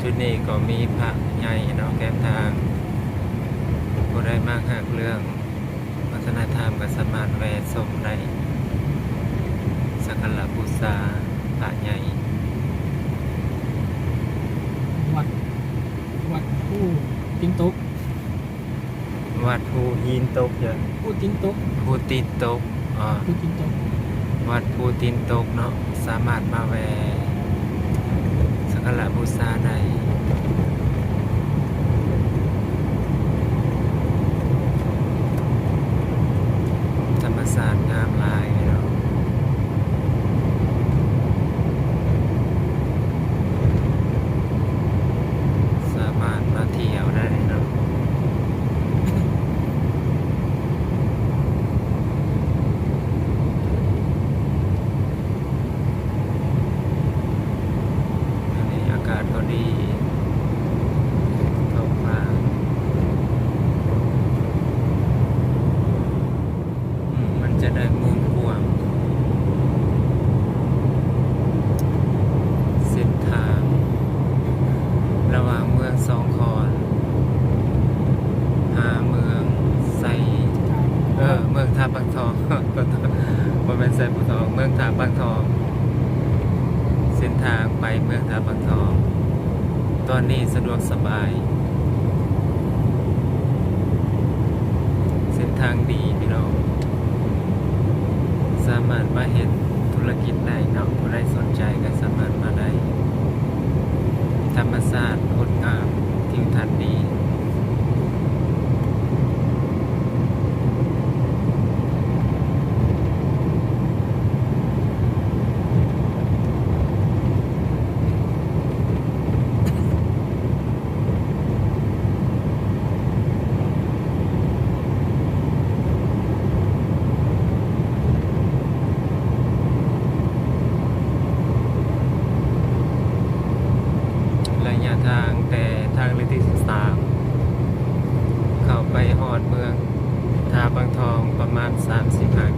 จุดนี้ก็มีพระใหญ่เนาะแก้มทางผู้ได้มากหักเรื่องวัฒนธรรมก็สามารถแวะชมได้สักการะบูชาพระใหญ่วัดผู้ติงตกวัดภูหินตกเยอะ ผู้ติงตกภูตีนตกผู้ติงตกวัดภูตีนตกเนาะสามารถมาแวะสักการะบูชาได้ธรรมศาสตร์งามหลายเนาะสามารถมาเที่ยวได้เนาะอันนี้อากาศก็ดีท้องฟ้ามันจะได้มุมกว้างเส้นทางระหว่างเมืองสองคอนหาเมืองไซเมืองท่าบางทอง บ่แม่นไซบุทองเมืองท่าบางทองเส้นทางไปเมืองท่าบางทองตอนนี้สะดวกสบายเส้นทางดีพี่น้องสามารถมาเห็นธุรกิจได้เนาะผู้ใดสนใจก็สามารถมาได้ธรรมชาติงดงามทิวทัศน์ดีระยะทางแต่ทางเลขที่13เข้าไปฮอดเมืองท่าบางทองประมาณ35